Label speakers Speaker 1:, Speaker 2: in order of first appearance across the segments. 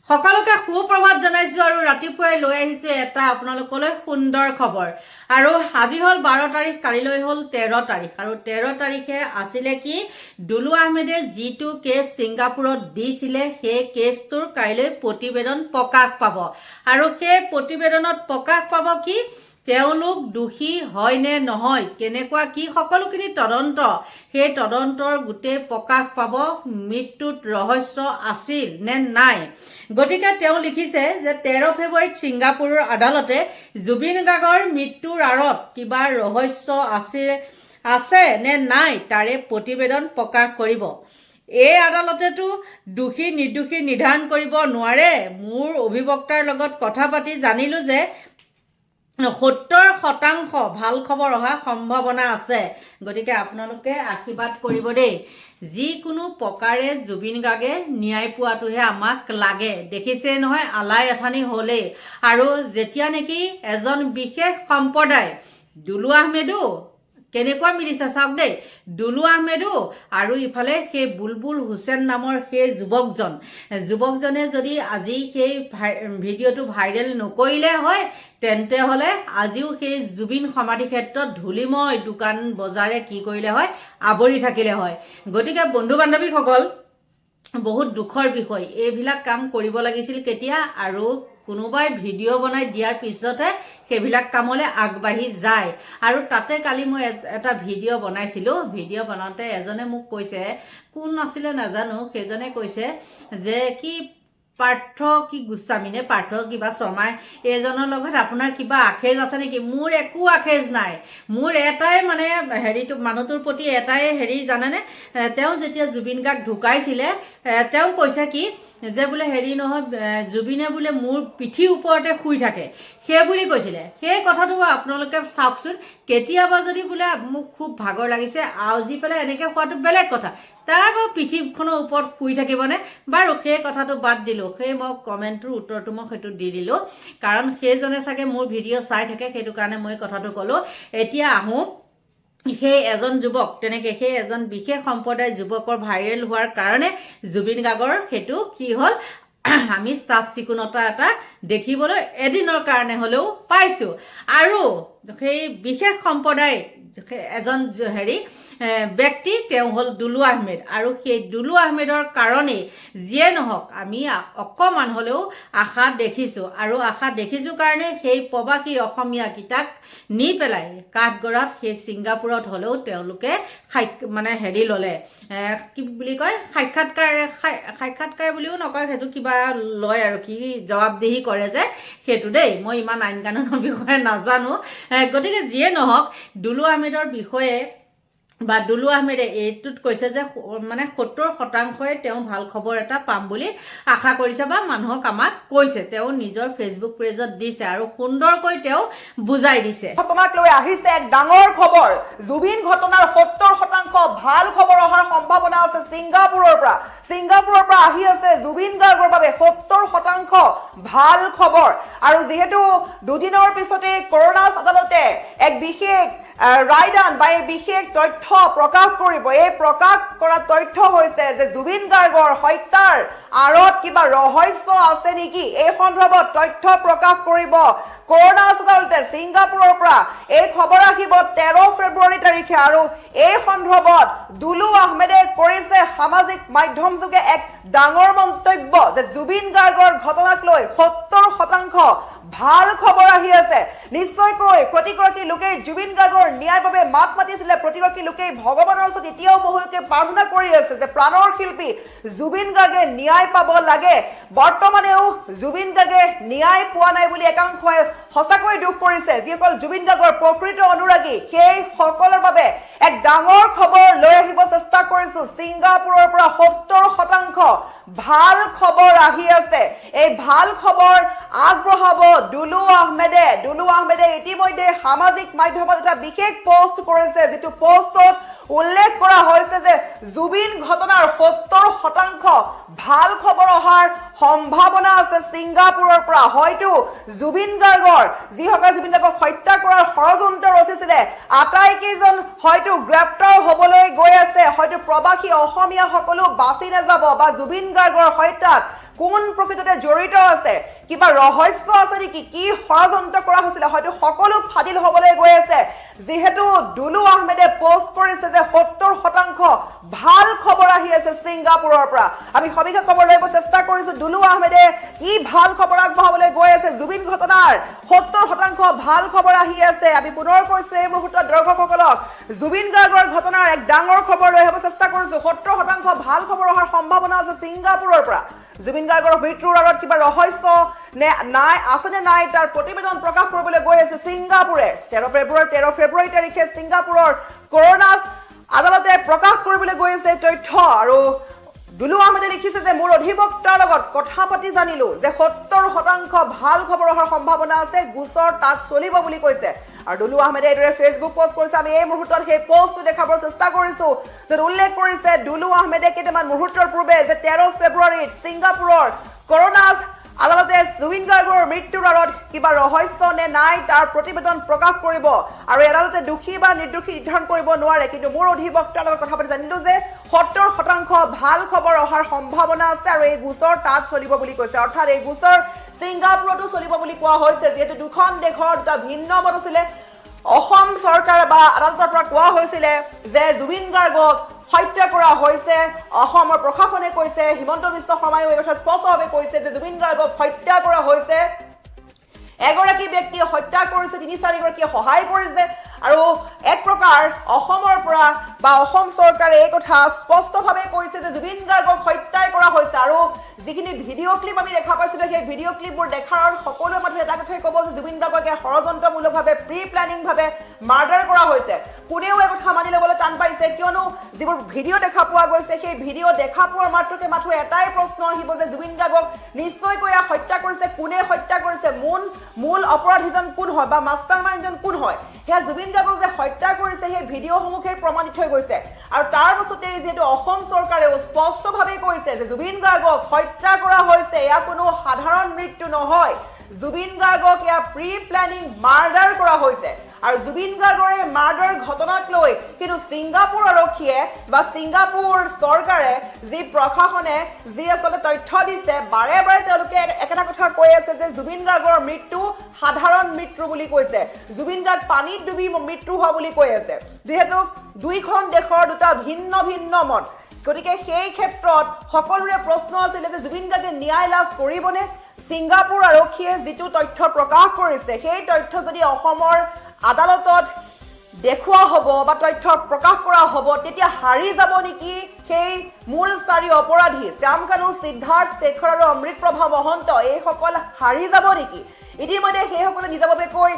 Speaker 1: সকলোকে সুপ্ৰভাত জনাইছো আৰু ৰাতিপুৱাই লৈ আহিছো এটা আপোনালোকলৈ সুন্দৰ খবৰ। আৰু আজি হল 12 তাৰিখ, কালিলৈ হল 13 তাৰিখ। আৰু 13 তাৰিখে আছিলে কি, দুলু আহমেদে যিটো কেছ ছিংগাপুৰত দিছিলে সেই কেছটোৰ কাইলৈ প্ৰতিবেদন প্ৰকাশ পাব। আৰু সেই প্ৰতিবেদনত প্ৰকাশ পাব কি তেওঁলোক দোষী হয় নে নহয়, কেনেকুৱা কি সকলোখিনি তদন্ত, সেই তদন্তৰ গোটেই প্ৰকাশ পাব। মৃত্যুত ৰহস্য আছিল নে নাই। গতিকে তেওঁ লিখিছে যে 13 ফেব্ৰুৱাৰীত ছিংগাপুৰৰ আদালতে জুবিন গাৰ্গৰ মৃত্যুৰ আঁৰত কিবা ৰহস্য আছে নে নাই তাৰে প্ৰতিবেদন প্ৰকাশ কৰিব। এই আদালতেতো দোষী নিৰ্দোষী নিৰ্ধাৰণ কৰিব নোৱাৰে। মোৰ অধিবক্তাৰ লগত কথা পাতি জানিলো যে 70% ভাল খবৰ অহাৰ সম্ভাৱনা আছে। গতিকে আপোনালোকে আশীৰ্বাদ কৰিব দেই। যিকোনো প্ৰকাৰে জুবিন গাৰ্গে ন্যায় পোৱাটোহে আমাক লাগে। দেখিছে নহয় আলাই আথানি হ'লেই। আৰু যেতিয়া নেকি এজন বিশেষ সম্প্ৰদায়, দুলু আহমেদো কেনেকুৱা মিলিছে চাওক দেই, দুলু আহমেদো আৰু ইফালে সেই বুলবুল হুছেইন নামৰ সেই যুৱকজনে যদি আজি সেই ভিডিঅ'টো ভাইৰেল নকৰিলে হয়, তেন্তে হ'লে আজিও সেই জুবিন সমাধি ক্ষেত্ৰত ধূলিময় দোকান বজাৰে কি কৰিলে হয়, আৱৰি থাকিলে হয়। গতিকে বন্ধু বান্ধৱীসকল, বহুত দুখৰ বিষয়। এইবিলাক কাম কৰিব লাগিছিল কেতিয়া, আৰু কোনোবাই ভিডিঅ' বনাই দিয়াৰ পিছতহে সেইবিলাক কামলৈ আগবাঢ়ি যায়। আৰু তাতে কালি মই এটা ভিডিঅ' বনাইছিলোঁ। ভিডিঅ' বনাওঁতে এজনে মোক কৈছে, কোন আছিলে নাজানো, সেইজনে কৈছে যে কি পাৰ্থ কি গোস্বামী নে পাৰ্থ কিবা শৰ্মাই, এইজনৰ লগত আপোনাৰ কিবা আখেজ আছে নেকি? মোৰ একো আখেজ নাই। মোৰ এটাই মানে মানুহটোৰ প্ৰতি এটাই জানেনে, তেওঁ যেতিয়া জুবিন গাৰ্গ ঢুকাইছিলে তেওঁ কৈছে কি যে বোলে নহয়, জুবিনে বোলে মোৰ পিঠিৰ ওপৰতে শুই থাকে, সেই বুলি কৈছিলে। সেই কথাটো আপোনালোকে চাওকচোন। কেতিয়াবা যদি বোলে মোক খুব ভাগৰ লাগিছে আওজি পেলাই এনেকৈ খোৱাটো বেলেগ কথা, তাৰ বাৰু পিঠিখনৰ ওপৰত শুই থাকিবনে? বাৰু সেই কথাটো বাদ দিলোঁ। সেই মই কমেণ্টটোৰ উত্তৰটো মই সেইটো দি দিলোঁ, কাৰণ সেইজনে চাগে মোৰ ভিডিঅ' চাই থাকে, সেইটো কাৰণে মই কথাটো ক'লোঁ। এতিয়া আহোঁ সেই এজন যুৱক, তেনেকৈ সেই এজন বিশেষ সম্প্ৰদায়ৰ যুৱকৰ ভাইৰেল হোৱাৰ কাৰণে জুবিন গাৰ্গৰ সেইটো কি হ'ল, আমি চাফ চিকুণতা এটা দেখিবলৈ এদিনৰ কাৰণে হ'লেও পাইছোঁ। আৰু সেই বিশেষ সম্প্ৰদায় এজন ব্যক্তি, তেওঁ হ'ল দুলু আহমেদ। আৰু সেই দুলু আহমেদৰ কাৰণেই যিয়ে নহওক আমি অকণমান হ'লেও আশা দেখিছোঁ। আৰু আশা দেখিছোঁ কাৰণে সেই প্ৰবাসী অসমীয়াকেইটাক নি পেলাই কাঠগড়াত সেই ছিংগাপুৰত হ'লেও তেওঁলোকে ল'লে, কি বুলি কয়, সাক্ষাৎকাৰ বুলিও নকয়, সেইটো কিবা লয় আৰু কি জবাবদিহি কৰে যে সেইটো দেই। মই ইমান আইন কানুনৰ বিষয়ে নাজানো। গতিকে যিয়ে নহওক, দুলু আহমেদৰ বিষয়ে বা দুলু আহমেদে এইটোত কৈছে যে 70%ই তেওঁ ভাল খবৰ এটা পাম বুলি আশা কৰিছে বা মানুহক আমাক কৈছে। তেওঁ নিজৰ ফেচবুক পেজত দিছে আৰু সুন্দৰকৈ তেওঁ বুজাই দিছে।
Speaker 2: ঘটনাক লৈ আহিছে এক ডাঙৰ খবৰ। জুবিন ঘটনাৰ 70% ভাল খবৰ অহাৰ সম্ভাৱনা আছে ছিংগাপুৰৰ পৰা আহি আছে জুবিন গাৰ্গৰ বাবে 70% ভাল খবৰ। আৰু যিহেতু দুদিনৰ পিছতে কৰোনা আদালতে এক বিশেষ ৰায়দান বা এই বিশেষ তথ্য প্ৰকাশ কৰিব। এই প্ৰকাশ কৰা তথ্য হৈছে যে জুবিন গাৰ্গৰ হত্যাৰ আঁৰত কিবা ৰহস্য আছে নেকি, এই সন্দৰ্ভত তথ্য প্ৰকাশ কৰিব কৰোনা আদালতে ছিংগাপুৰৰ পৰা। এই খবৰ আহিব 13 ফেব্ৰুৱাৰী তাৰিখে। আৰু এই সন্দৰ্ভত দুলু আহমেদে কৰিছে সামাজিক মাধ্যম যোগে এক ডাঙৰ মন্তব্য যে জুবিন গাৰ্গৰ ঘটনাক লৈ 70% ভাল খবৰ আহি আছে। নিশ্চয়কৈ প্ৰতিগৰাকী লোকে জুবিন গাৰ্গৰ ন্যায়ৰ বাবে মাত মাতিছিলে। প্ৰতিগৰাকী লোকে ভগৱানৰ ওচৰত এতিয়াও বহুলোকে প্ৰাৰ্থনা কৰি আছে যে প্ৰাণৰ শিল্পী জুবিন গাৰ্গে ন্যায় পাব লাগে। বৰ্তমানেও জুবিন গাৰ্গে ন্যায় পোৱা নাই বুলি একাংশই সঁচাকৈ দুখ কৰিছে। যিসকল জুবিন গাৰ্গৰ প্ৰকৃত অনুৰাগী সেই সকলৰ বাবে এক ডাঙৰ খবৰ লৈ আহিব চেষ্টা কৰিছো। ছিংগাপুৰৰ পৰা 70% ভাল খবৰ আহি আছে। এই ভাল খবৰ আগবঢ়াব দুলু আহমেদে ইতিমধ্যে সামাজিক মাধ্যমত এটা বিশেষ পোষ্ট কৰিছে, যিটো পোষ্টত উল্লেখ কৰা হৈছে যে জুবিন ঘটনাৰ 70% ভাল খবৰ অহাৰ সম্ভাৱনা আছে ছিংগাপুৰৰ পৰা। হয়তো জুবিন গাৰ্গৰ যিসকলে জুবিন গাৰ্গক হত্যা কৰাৰ ষড়যন্ত্ৰ ৰচিছিলে আটাইকেইজন হয়তো গ্ৰেপ্তাৰ হ'বলৈ গৈ আছে। হয়তো প্ৰবাসী অসমীয়া সকলো বাচি নাযাব বা জুবিন গাৰ্গৰ হত্যাত কোন প্ৰকৃততে জড়িত আছে কিবা ৰহস্য আছে নেকি কি ষড়যন্ত্ৰ কৰা হৈছিল হয়তো সকলো ফাদিল হ'বলৈ গৈ আছে যেহেতু দুলু আহমেদে পোষ্ট কৰিছে যে 70% ভাল খবৰ আহি আছে ছিংগাপুৰৰ পৰা আমি সবিশেষ খবৰ লৈ চেষ্টা কৰিছো দুলু আহমেদে কি ভাল খবৰ আগবঢ়াবলৈ গৈ আছে জুবিন ঘটনাৰ 70% ভাল খবৰ আহি আছে আমি পুনৰ কৈছো এই মুহূৰ্তত দৰ্শকসকলক জুবিন গাৰ্গৰ ঘটনাৰ এক ডাঙৰ খবৰ লৈ আহিব চেষ্টা কৰিছো 70% ভাল খবৰ অহাৰ সম্ভাৱনা আছে ছিংগাপুৰৰ পৰা জুবিন গাৰ্গৰ মৃত্যুৰ আগত কিবা ৰহস্য নে নাই আছে নে নাই তাৰ প্ৰতিবেদন প্ৰকাশ কৰিবলৈ গৈ আছে ছিংগাপুৰে 13 ফেব্ৰুৱাৰী তাৰিখে ছিংগাপুৰৰ কৰোনাছ আদালতে প্ৰকাশ কৰিবলৈ গৈ আছে তথ্য আৰু দুলু আহমেদে লিখিছে যে মোৰ অধিবক্তাৰ লগত কথা পাতি জানিলো যে 70% ভাল খবৰ অহাৰ সম্ভাৱনা আছে গোচৰ তাত চলিব বুলি কৈছে আৰু দুলু আহমেদে এইদৰে ফেচবুক পোষ্ট কৰিছে আমি এই মুহূৰ্তত সেই পোষ্টটো দেখাবৰ চেষ্টা কৰিছো যে উল্লেখ কৰিছে দুলু আহমেদে কেইটামান মুহূৰ্তৰ পূৰ্বে যে 13 ফেব্ৰুৱাৰীত ছিংগাপুৰৰ কৰোনাছ আদালতে জুবিন গাৰ্গৰ মৃত্যুৰ আগত কিবা ৰহস্য নে নাই তাৰ প্ৰতিবেদন প্ৰকাশ কৰিব আৰু আদালতে দোষী বা নিৰ্দোষী নিৰ্ধাৰণ কৰিব নোৱাৰে কিন্তু মোৰ অধিবক্তাৰ লগত কথা পাতি জানিলো যে 70% ভাল খবৰ অহাৰ সম্ভাৱনা আছে আৰু এই গোচৰ তাত চলিব বুলি কৈছে অৰ্থাৎ এই গোচৰ ছিংগাপুৰতো চলিব বুলি কোৱা হৈছে যেহেতু দুখন দেশৰ দুটা ভিন্ন মত আছিল অসম চৰকাৰ বা আদালতৰ পৰা কোৱা হৈছিল যে জুবিন গাৰ্গক হত্যা কৰা হৈছে অসমৰ প্ৰশাসনে কৈছে হিমন্ত বিশ্ব শৰ্মাই এই কথা স্পষ্টভাৱে কৈছে যে জুবিন গাৰ্গক হত্যা কৰা হৈছে এগৰাকী ব্যক্তিয়ে হত্যা কৰিছে 3-4 গৰাকীয়ে সহায় কৰিছে আৰু এক প্ৰকাৰ অসমৰ পৰা বা অসম চৰকাৰে এই কথা স্পষ্টভাৱে কৈছে যে জুবিন গাৰ্গক হত্যা কৰা হৈছে আৰু যিখিনি ভিডিঅ' ক্লিপ আমি দেখা পাইছিলো সেই ভিডিঅ' ক্লিপবোৰ দেখাৰ সকলো মানুহে এটা কথাই ক'ব যে জুবিন গাৰ্গক ষড়যন্ত্ৰমূলকভাৱে প্ৰি প্লেনিংভাৱে মাৰ্ডাৰ কৰা হৈছে কোনেও এই কথা মানি ল'বলৈ টান পাইছে কিয়নো যিবোৰ ভিডিঅ' দেখা পোৱা গৈছে সেই ভিডিঅ' দেখা পোৱাৰ মাত্ৰকে মাথো এটাই প্ৰশ্ন আহিব যে জুবিন গাৰ্গক নিশ্চয়কৈ হত্যা কৰিছে কোনে হত্যা কৰিছে মূল অপৰাধীজন কোন হয় বা মাষ্টাৰ মাইণ্ডজন কোন হয় সেয়া জুবিন গাৰ্গক যে হত্যা কৰিছে সেই ভিডিঅ'সমূহে প্ৰমাণিত হৈ গৈছে আৰু তাৰ পাছতে যেহেতু অসম চৰকাৰেও স্পষ্টভাৱে কৈছে যে জুবিন গাৰ্গক হত্যা কৰা হৈছে এয়া কোনো সাধাৰণ মৃত্যু নহয় জুবিন গাৰ্গক এয়া প্ৰি প্লেনিং মাৰ্ডাৰ কৰা হৈছে আৰু জুবিন গাৰ্গৰ এই মাৰ্ডাৰ ঘটনাক লৈ কিন্তু ছিংগাপুৰ আৰক্ষীয়ে বা ছিংগাপুৰ চৰকাৰে যি প্ৰশাসনে যি আসলে তথ্য দিছে বাৰে বাৰে তেওঁলোকে একেটা কথা কৈ আছে যে জুবিন গাৰ্গৰ মৃত্যু সাধাৰণ মৃত্যু বুলি কৈছে জুবিন গাৰ্গ পানীত ডুবি মৃত্যু হোৱা বুলি কৈ আছে যেহেতু দুইখন দেশৰ দুটা ভিন্ন ভিন্ন মত গতিকে সেই ক্ষেত্ৰত সকলোৰে প্ৰশ্ন আছিল যে জুবিন গাৰ্গে ন্যায় লাভ কৰিবনে ছিংগাপুৰ আৰক্ষীয়ে যিটো তথ্য প্ৰকাশ কৰিছে সেই তথ্য যদি অসমৰ আদালতত দেখুওৱা হ'ব বা তথ্য প্ৰকাশ কৰা হ'ব তেতিয়া হাৰি যাব নেকি সেই মূল চাৰি অপৰাধী শ্যাম কানু সিদ্ধাৰ্থ শেখৰ আৰু অমৃতপ্ৰভা মহন্ত এইসকল হাৰি যাব নেকি ইতিমধ্যে সেইসকলে নিজাববীয়াকৈ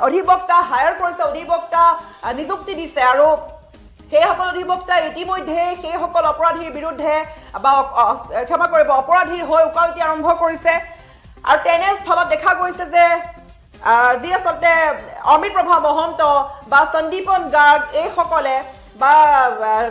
Speaker 2: অধিবক্তা হায়াৰ কৰিছে অধিবক্তা নিযুক্তি দিছে আৰু সেইসকল অধিবক্তা ইতিমধ্যে সেইসকল অপৰাধীৰ বিৰুদ্ধে বা ক্ষমা কৰিব অপৰাধীৰ হৈ ওকালতি আৰম্ভ কৰিছে আৰু তেনেস্থলত দেখা গৈছে যে যি আসলতে অমৃতপ্ৰভা মহন্ত বা সন্দীপন গাৰ্গ এইসকলে বা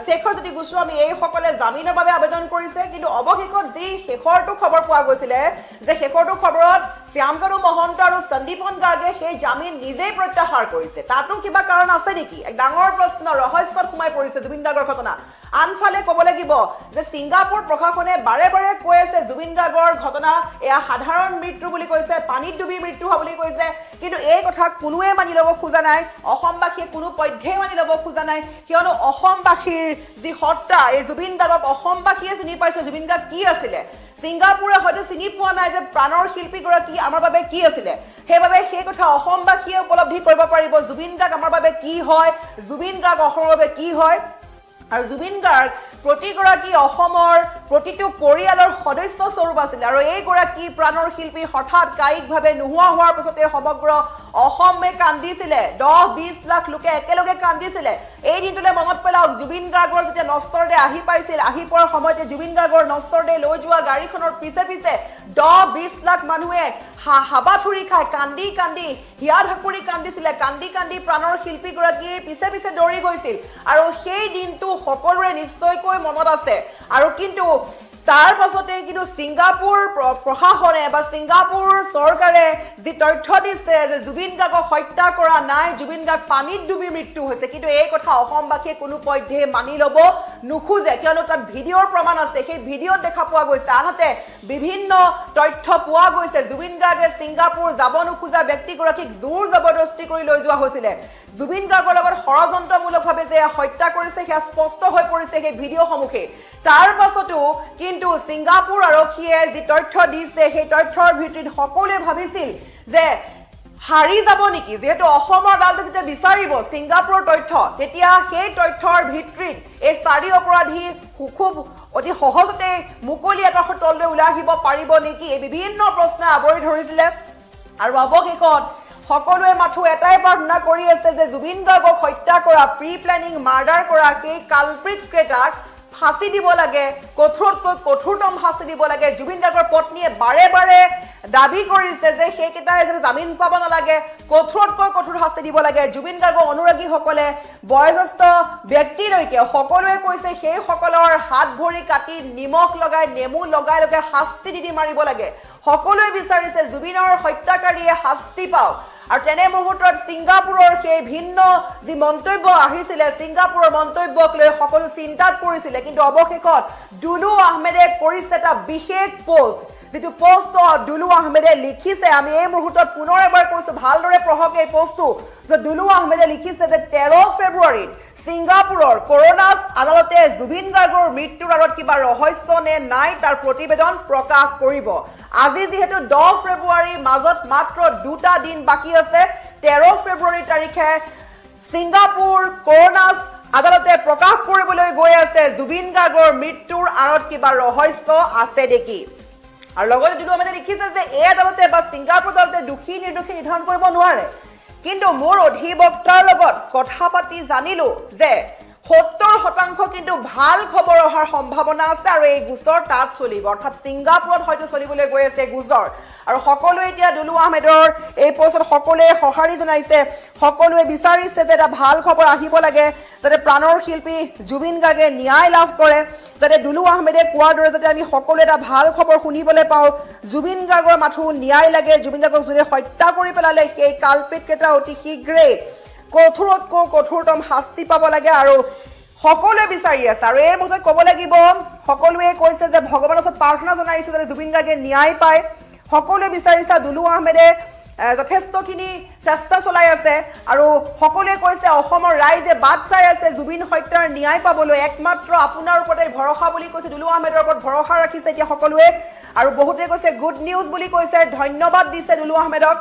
Speaker 2: শেখৰজ্যোতি গোস্বামী এইসকলে জামিনৰ বাবে আবেদন কৰিছে কিন্তু অৱশেষত যি শেখৰটো খবৰ পোৱা গৈছিলে যে শেখৰটো খবৰত শ্যাম কানু মহন্ত আৰু সন্দীপন গাৰ্গে সেই জামিন নিজেই প্ৰত্যাহাৰ কৰিছে তাতো কিবা কাৰণ আছে নেকি এক ডাঙৰ প্ৰশ্ন ৰহস্যত সোমাই পৰিছে জুবিন গাৰ্গৰ ঘটনা আনফালে ক'ব লাগিব যে ছিংগাপুৰ প্ৰশাসনে বাৰে বাৰে কৈ আছে জুবিন গাৰ্গৰ ঘটনা এয়া সাধাৰণ মৃত্যু বুলি কৈছে পানীত ডুবি মৃত্যু হোৱা বুলি কৈছে কিন্তু এই কথা কোনোৱে মানি ল'ব খোজা নাই অসমবাসীয়ে কোনো পধ্যেই মানি ল'ব খোজা নাই কিয়নো অসমবাসীৰ যি হত্যা এই জুবিন গাৰ্গক অসমবাসীয়ে চিনি পাইছে জুবিন গাৰ্গ কি আছিলে ছিংগাপুৰে হয়তো চিনি পোৱা নাই যে প্ৰাণৰ শিল্পীগৰাকী আমাৰ বাবে কি আছিলে সেইবাবে সেই কথা অসমবাসীয়ে উপলব্ধি কৰিব পাৰিব জুবিন গাৰ্গ আমাৰ বাবে কি হয় জুবিন গাৰ্গ অসমৰ বাবে কি হয় আৰু জুবিন গাৰ্গ প্ৰতিগৰাকী অসমৰ প্ৰতিটো পৰিয়ালৰ সদস্য স্বৰূপ আছিল আৰু এইগৰাকী প্ৰাণৰ শিল্পী হঠাৎ কায়িকভাৱে নোহোৱা হোৱাৰ পিছতে সমগ্ৰ অসমে কান্দিছিলে 10-20 লাখ লোকে একেলগে কান্দিছিলে এই দিনটোলৈ মনত পেলাওক জুবিন গাৰ্গৰ যেতিয়া নষ্টৰদে আহি পাইছিল আহি পোৱাৰ সময়তে জুবিন গাৰ্গৰ নষ্টৰদে লৈ যোৱা গাড়ীখনৰ পিছে পিছে 10-20 লাখ মানুহে হাবাথুৰি খাই কান্দি কান্দি হিয়া ঢাকুৰি কান্দিছিলে কান্দি কান্দি প্ৰাণৰ শিল্পীগৰাকীৰ পিছে পিছে দৌৰি গৈছিল আৰু সেই দিনটো সকলোৰে নিশ্চয়কৈ মনত আছে আৰু কিন্তু তাৰ পাছতে কিন্তু ছিংগাপুৰ প্ৰশাসনে বা ছিংগাপুৰ চৰকাৰে যি তথ্য দিছে যে জুবিন গাৰ্গক হত্যা কৰা নাই জুবিন গাৰ্গ পানীত ডুবি মৃত্যু হৈছে কিন্তু এই কথা অসমবাসীয়ে কোনো পধ্যে মানি ল'ব নোখোজে কিয়নো তাত ভিডিঅ'ৰ প্ৰমাণ আছে সেই ভিডিঅ'ত দেখা পোৱা গৈছে আনহাতে বিভিন্ন তথ্য পোৱা গৈছে জুবিন গাৰ্গে ছিংগাপুৰ যাব নোখোজা ব্যক্তিগৰাকীক জোৰ জবৰদস্তি কৰি লৈ যোৱা হৈছিলে জুবিন গাৰ্গৰ লগত ষড়যন্ত্ৰমূলকভাৱে যে হত্যা কৰিছে সেয়া স্পষ্ট হৈ পৰিছে সেই ভিডিঅ' সমূহে তাৰ পাছতো কিন্তু ছিংগাপুৰ আৰক্ষীয়ে যি তথ্য দিছে সেই তথ্যৰ ভিত্তিত সকলোৱে ভাবিছিল যে হাৰি যাব নেকি যেহেতু অসমৰ আদালতে যেতিয়া বিচাৰিব ছিংগাপুৰৰ তথ্য তেতিয়া সেই তথ্যৰ ভিত্তিত এই চাৰি অপৰাধী খুব অতি সহজতে মুকলি আকাশৰ তললৈ ওলাই আহিব পাৰিব নেকি এই বিভিন্ন প্ৰশ্ন আৱৰি ধৰিছিলে আৰু অৱশেষত সকলোৱে মাথো এটাই প্ৰাৰ্থনা কৰি আছে যে জুবিন গাৰ্গক হত্যা কৰা প্ৰি প্লেনিং মাৰ্ডাৰ কৰা সেই কালপ্ৰিট কেইটাক ফাঁসি দিব লাগে কঠোৰতকৈ কঠোৰতম শাস্তি দিব লাগে জুবিন গাৰ্গৰ পত্নীয়ে বাৰে বাৰে দাবী কৰিছে যে সেইকেইটাই যে জামিন পাব নালাগে কঠোৰতকৈ কঠোৰ শাস্তি দিব লাগে জুবিন গাৰ্গৰ অনুৰাগীসকলে বয়োজ্যেষ্ঠ ব্যক্তিলৈকে সকলোৱে কৈছে সেই সকলৰ হাত ভৰি কাটি নিমখ লগাই নেমু লগাই লগাই শাস্তি দি মাৰিব লাগে সকলোৱে বিচাৰিছে জুবিনৰ হত্যাকাৰীয়ে শাস্তি পাওক আৰু তেনে মুহূৰ্তত ছিংগাপুৰৰ সেই ভিন্ন যি মন্তব্য আহিছিলে ছিংগাপুৰৰ মন্তব্যক লৈ সকলো চিন্তাত পৰিছিলে কিন্তু অৱশেষত দুলু আহমেদে কৰিছে এটা বিশেষ পোষ্ট যেটো পোষ্ট দুলু আহমেদে লিখিছে আমি এই মুহূৰ্তত পুনৰ এবাৰ কৈছো ভালদৰে পঢ়ক এই পোষ্টটো যে দুলু আহমেদে লিখিছে যে 13 ফেব্ৰুৱাৰীত ছিংগাপুৰৰ কৰোনাছ আদালতে জুবিন গাৰ্গৰ মৃত্যুৰ আঁৰত কিবা ৰহস্য নে নাই তাৰ প্ৰতিবেদন প্ৰকাশ কৰিব আজি যেহেতু 10 ফেব্ৰুৱাৰী মাজত মাত্ৰ দুটা দিন বাকি আছে 13 ফেব্ৰুৱাৰী তাৰিখে ছিংগাপুৰ কৰোনাছ আদালতে প্ৰকাশ কৰিবলৈ গৈ আছে জুবিন গাৰ্গৰ মৃত্যুৰ আঁৰত কিবা ৰহস্য আছে নেকি আৰু লগতে দুলু আহমেদে লিখিছে যে এই আদালতে বা ছিংগাপুৰ আদালতে দোষী নিৰ্দোষী নিৰ্ধাৰণ কৰিব নোৱাৰে কিন্তু মোৰ অধিবক্তাৰ লগত কথা পাতি জানিলো যে 70% কিন্তু ভাল খবৰ অহাৰ সম্ভাৱনা আছে আৰু এই গোচৰ তাত চলিব অৰ্থাৎ ছিংগাপুৰত হয়তো চলিবলৈ গৈ আছে গোচৰ আৰু সকলোৱে এতিয়া দুলু আহমেদৰ এই পোষ্টত সকলোৱে সঁহাৰি জনাইছে সকলোৱে বিচাৰিছে যে এটা ভাল খবৰ আহিব লাগে যাতে প্ৰাণৰ শিল্পী জুবিন গাৰ্গে ন্যায় লাভ কৰে যাতে দুলু আহমেদে কোৱাৰ দৰে যাতে আমি সকলোৱে এটা ভাল খবৰ শুনিবলৈ পাওঁ জুবিন গাৰ্গৰ মাথো ন্যায় লাগে জুবিন গাৰ্গক যোনে হত্যা কৰি পেলালে সেই কালপিত কেইটা অতি শীঘ্ৰে কঠোৰতকৈ কঠোৰতম শাস্তি পাব লাগে আৰু সকলোৱে বিচাৰি আছে আৰু এই মুহূৰ্তত ক'ব লাগিব সকলোৱে কৈছে যে ভগৱানৰ ওচৰত প্ৰাৰ্থনা জনাইছে যাতে জুবিন গাৰ্গে ন্যায় পায় সকলোৱে বিচাৰিছে দুলু আহমেদে যথেষ্টখিনি চেষ্টা চলাই আছে আৰু সকলোৱে কৈছে অসমৰ ৰাইজে বাট চাই আছে জুবিন হত্যাৰ ন্যায় পাবলৈ একমাত্ৰ আপোনাৰ ওপৰতে ভৰসা বুলি কৈছে দুলু আহমেদৰ ওপৰত ভৰসা ৰাখিছে এতিয়া সকলোৱে আৰু বহুতে কৈছে গুড নিউজ বুলি কৈছে ধন্যবাদ দিছে দুলু আহমেদক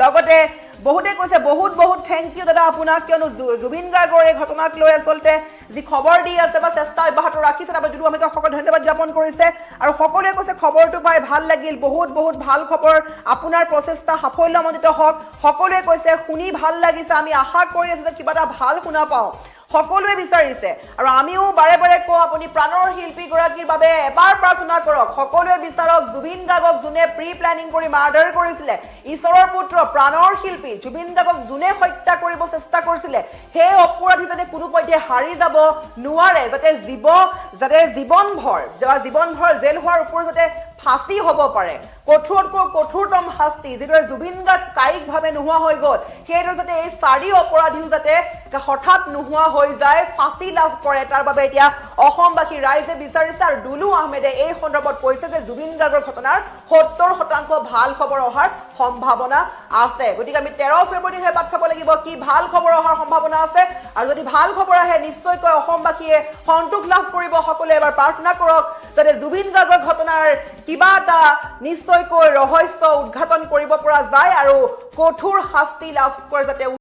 Speaker 2: লগতে বহুতে কৈছে বহুত বহুত থ্যাংক ইউ দাদা আপোনাক কিয়নো জুবিন গাৰ্গৰ এই ঘটনাক লৈ আসলতে যি খবৰ দি আছে বা চেষ্টা অব্যাহত ৰাখিছে তাৰ দুলু আহমেদক সকলো ধন্যবাদ জ্ঞাপন কৰিছে আৰু সকলোৱে কৈছে খবৰটো পাই ভাল লাগিল বহুত বহুত ভাল খবৰ আপোনাৰ প্ৰচেষ্টা সাফল্যমণ্ডিত হওক সকলোৱে কৈছে শুনি ভাল লাগিছে আমি আশা কৰি আছো যে কিবা এটা ভাল শুনা পাওঁ সকলোৱে বিচাৰিছে আৰু আমিও বাৰে বাৰে কওঁ আপুনি প্ৰাণৰ শিল্পী গৰাকীৰ বাবে এবাৰ প্ৰাৰ্থনা কৰক সকলোৱে বিচাৰক জুবিন গাৰ্গক যোনে প্ৰি প্লেনিং কৰি মাৰ্ডাৰ কৰিছিলে ঈশ্বৰৰ পুত্ৰ প্ৰাণৰ শিল্পী জুবিন গাৰ্গক যোনে হত্যা কৰিব চেষ্টা কৰিছিলে সেই অপৰাধী যাতে কোনো পধ্যে হাৰি যাব নোৱাৰে যাতে জীৱনভৰ জেল হোৱাৰ ওপৰত যাতে ফাঁসি হ'ব পাৰে কঠোৰতকৈ কঠোৰতম শাস্তি যেদৰে জুবিন গাৰ্গ কায়িকভাৱে নোহোৱা হৈ গ'ল সেইদৰে যাতে এই চাৰি অপৰাধীও যাতে হঠাৎ নোহোৱা হৈ যায় ফাঁসি লাভ কৰে তাৰ বাবে এতিয়া অসমবাসী ৰাইজে বিচাৰিছে আৰু দুলু আহমেদে এই সন্দৰ্ভত কৈছে যে জুবিন গাৰ্গৰ ঘটনাৰ 70% ভাল খবৰ অহাৰ সম্ভাৱনা আছে গতিকে আমি 13 ফেব্ৰুৱাৰীহে বাট চাব লাগিব কি ভাল খবৰ অহাৰ সম্ভাৱনা আছে আৰু যদি ভাল খবৰ আহে নিশ্চয়কৈ অসমবাসীয়ে সন্তোষ লাভ কৰিব সকলোৱে এবাৰ প্ৰাৰ্থনা কৰক যাতে জুবিন গাৰ্গৰ ঘটনাৰ কিবা এটা নিশ্চয়কৈ ৰহস্য উদ্ঘাটন কৰিব পৰা যায় আৰু কঠোৰ শাস্তি লাভ কৰে যাতে